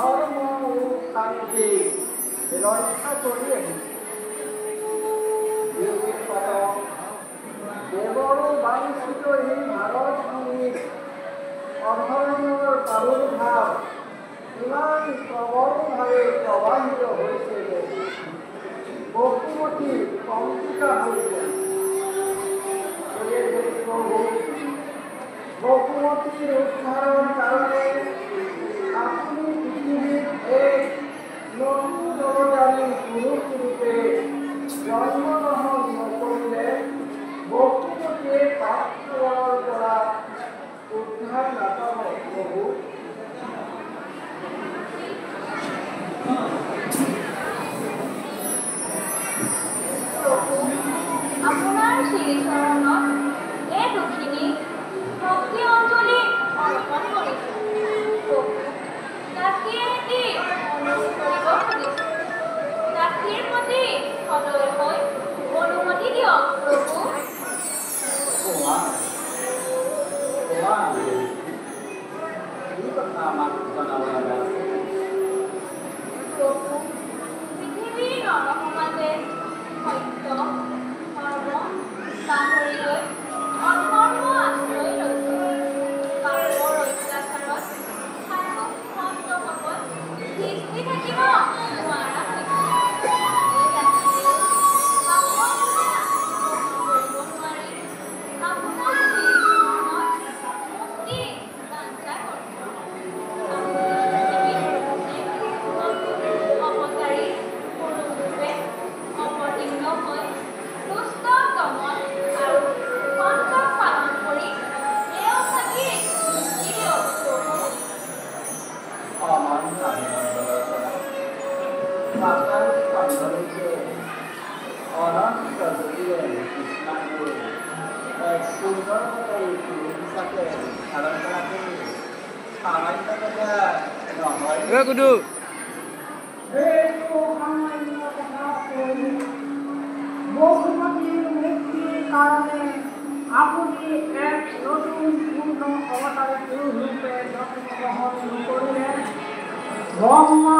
ধৰ্ম ও শান্তি ৰক্ষা কৰি আহিছে। দেৱৰো বাঞ্ছিত এই ভাৰত ভূমিত অধৰ্মৰ প্ৰাদুৰ্ভাৱ ইমান প্ৰবলভাৱে প্ৰবাহিত হৈছে যে বসুমতী কম্পিত হৈছে। বসুমতীৰ উদ্ধাৰৰ কাৰণে আপুনি পৃথিৱীত এক নতুন জনজাতি পুৰুষ ৰূপে জন্মগ্ৰহণ নকৰিলে বসুমতীয়ে পাপৰ পৰা উদ্ধাৰ নাপাব। প্ৰভু আপোনাৰ শ্ৰীচৰণত এই দুখিনী ভক্তি অঞ্জলি অৰ্পণ কৰিছোঁ। তাকে এটি অনুৰোধ কৰিব খুজিছোঁ। তাকেৰ প্ৰতি সদয় হৈ অনুমতি দিয়ক প্ৰভু। পৃথিৱীৰ নৰসমাজে সত্য ধৰ্ম পাহৰি গৈ অধৰ্ম আশ্ৰয় লৈছে। পাপৰ অত্যাচাৰত সাধু সন্তসকল সৃষ্টি থাকিব নোৱাৰা হৈছে। আপোনাৰ মুক্তি বাঞ্ছা কৰিছোঁ। অৱতাৰী পুৰুষৰূপে অৱতীৰ্ণ হৈ সুস্থ দমন আৰু কণ্ঠক পালন কৰি এওঁ থাকি মুক্তি দিয়ক প্ৰভু। বসুমতীৰ মুক্তিৰ কাৰণে আপুনি এক নতুন পূৰ্ণ অৱতাৰী পুৰুষ ৰূপে জন্মগ্ৰহণ নকৰিলে ব্ৰহ্মা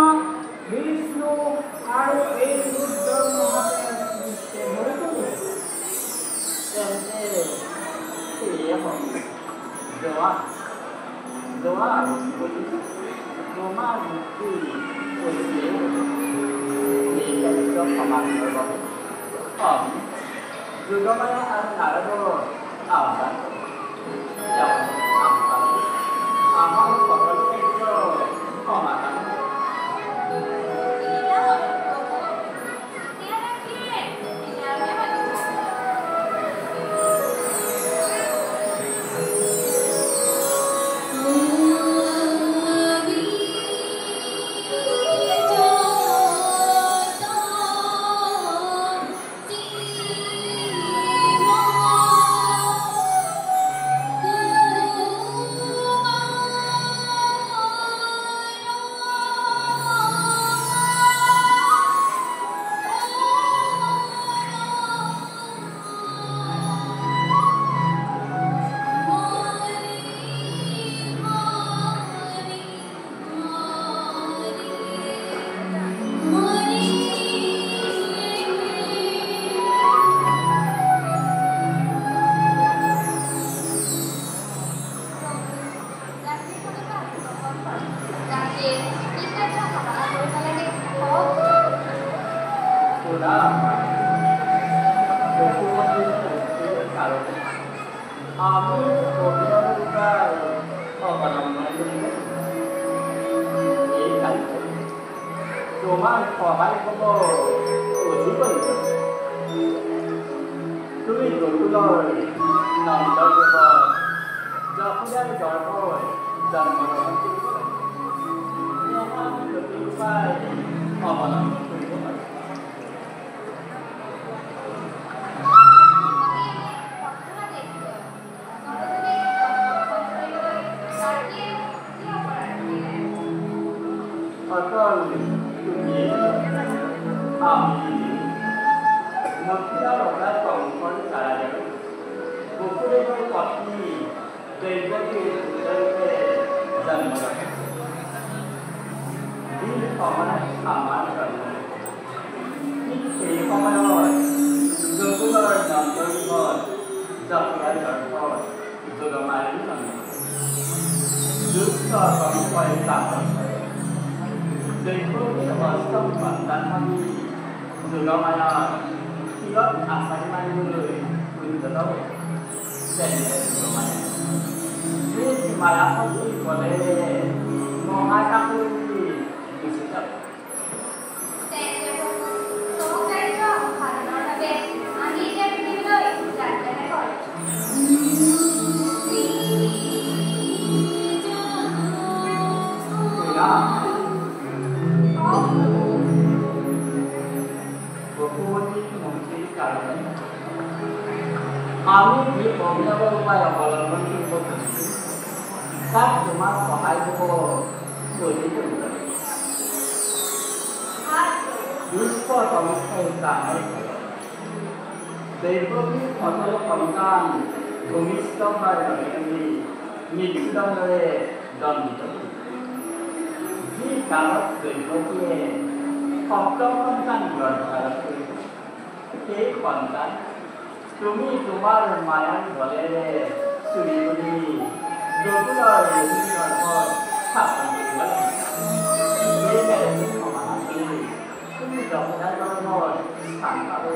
বিষ্ণু আৰু এই ৰুদ্ৰৰ মহাদেৱ সৃষ্টি হৈ পৰিলে। যোগমায়া আৰু নাৰদৰ আহ্বান আমাৰ সকলো সমাধান তোমাৰ সহায় হব অধিক তুমি গকুলৰ নন্দদেৱ যশোদাৰ গৰ্ভত জন্মগ্ৰহণ কৰিব উপায় অৱলম্বন কৰিব পাৰি। সমানে সামান কৰে ঠিক সেই সময়ত গকুলৰ নন্দঘৰ যশোদাৰ গৰ্ভত যোগমায়াৰ জন্ম দুষ্ট কংসই শাসন কৰে দৈৱকীৰ অষ্টম সন্তান ভাবি যোগমায়াৰ শিৰত আচাৰি মাৰিবলৈ উদ্যত হৈছে যোগমায়া মায়াপতি ক'লে মহাকাপুৰ গুচি যাব আমি যি অভিনৱ উপায় অৱলম্বন কৰিব খুজিছোঁ তাক তোমাক সহায় হ'ব কৰিব দুষ্ট কংসই কামৰ দৈৱকীৰ সকলো সন্তান ভূমিষ্ঠ হোৱাৰ লগে লগে মৃত্যুদণ্ডৰে দণ্ডিত যি কালত দৈৱকীয়ে সপ্তম সন্তান গৰ্ভধাৰণ কৰিব সেই সন্তান তুমি তোমাৰ মায়াৰ বলেৰে চুৰি কৰি গকুলৰ গৰ্ভত স্থাপন কৰিব লাগিব সমাধান কৰি তুমি যশোদাৰ গৰ্ভত স্থান পাবা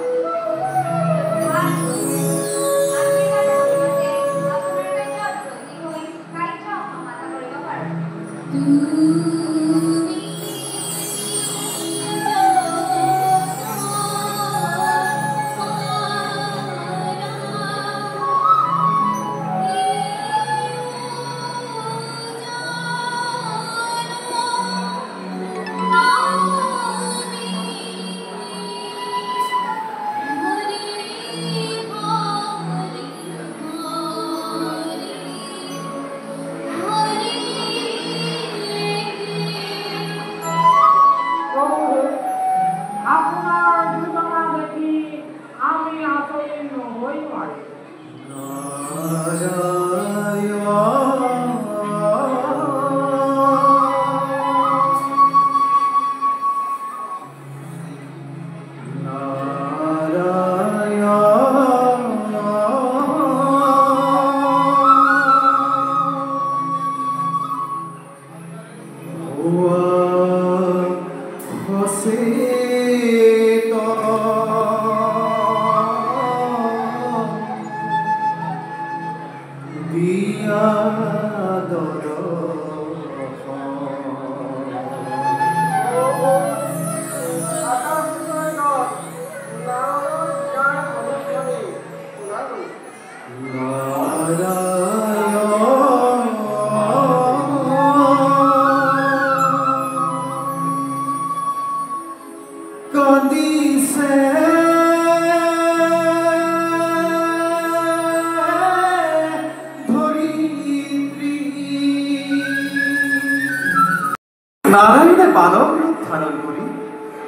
নারায়ণে বালক রূপ ধারণ করি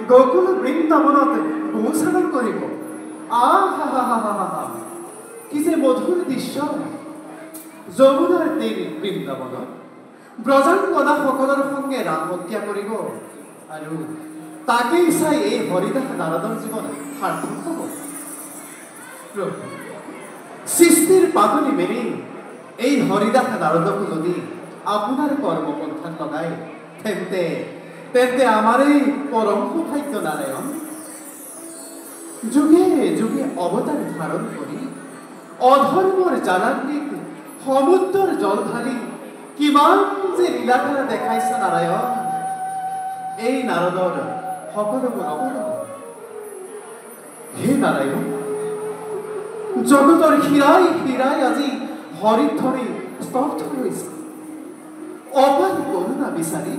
গোকুল বৃন্দাবনত গোসাধন করিব আহা কি যে মধুর দৃশ্য যমুনার তীর বৃন্দাবন ব্রজাঙ্গনা সকলের সঙ্গে রামহত্যা করিব আৰু তাকেই চাই এই হৰিদাস নাৰদৰ জীবন সাৰ্থক হব সৃষ্টিৰ পাতনি মেলি এই হরিদাস নারদক যদি আপনার কর্মপন্থাত লগায় তেন্তে আমার এই পরম সৌভাগ্য নারায়ণ যুগে যুগে অবতার ধারণ করি অধর্মর জালাগ্নিক সমুদ্রের জল ঢালি কিমান যে লীলাখেলা দেখাইছে নারায়ণ এই নারদর সকলো গুণ হে নারায়ণ জগতৰ হীৰাই হীৰাই আজি হৰিত ধৰি স্তব্ধ হৈছে অপার করুণা বিচারি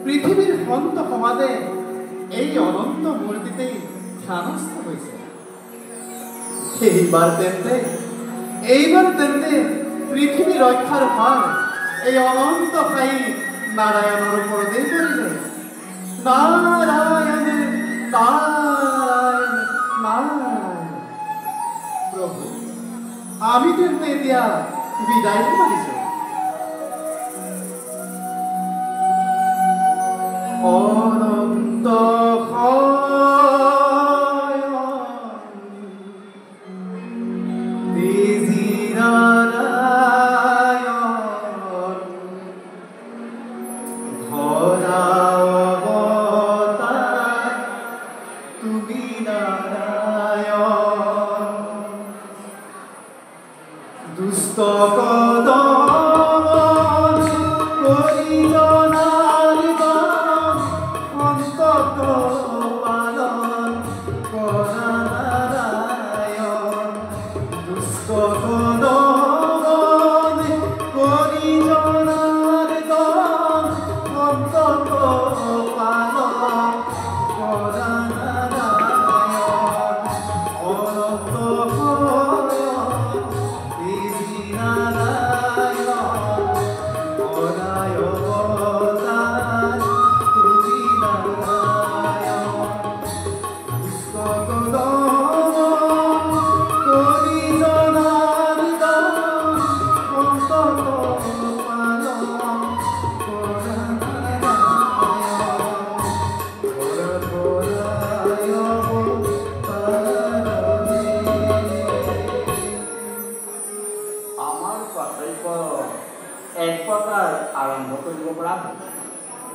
পৃথিবীর সন্ত সমাজে এই অনন্ত মূর্তিতে ধ্যানস্থ হয়েছে এইবার তেন্তে পৃথিবী রক্ষার ভার এই অনন্ত ভাই নারায়ণের উপর দিয়ে করিলে নারায়ণ নারায়ণ নারায়ণ প্রভু আমি তেন্তে এতিয়া বিদায় মানিছো Oh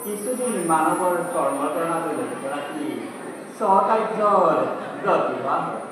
কিছুদিন মানৱৰ কৰ্মতৰণা কৰি ৰাখি স্বকাৰ্যৰ ব্ৰতী হোৱা হয়।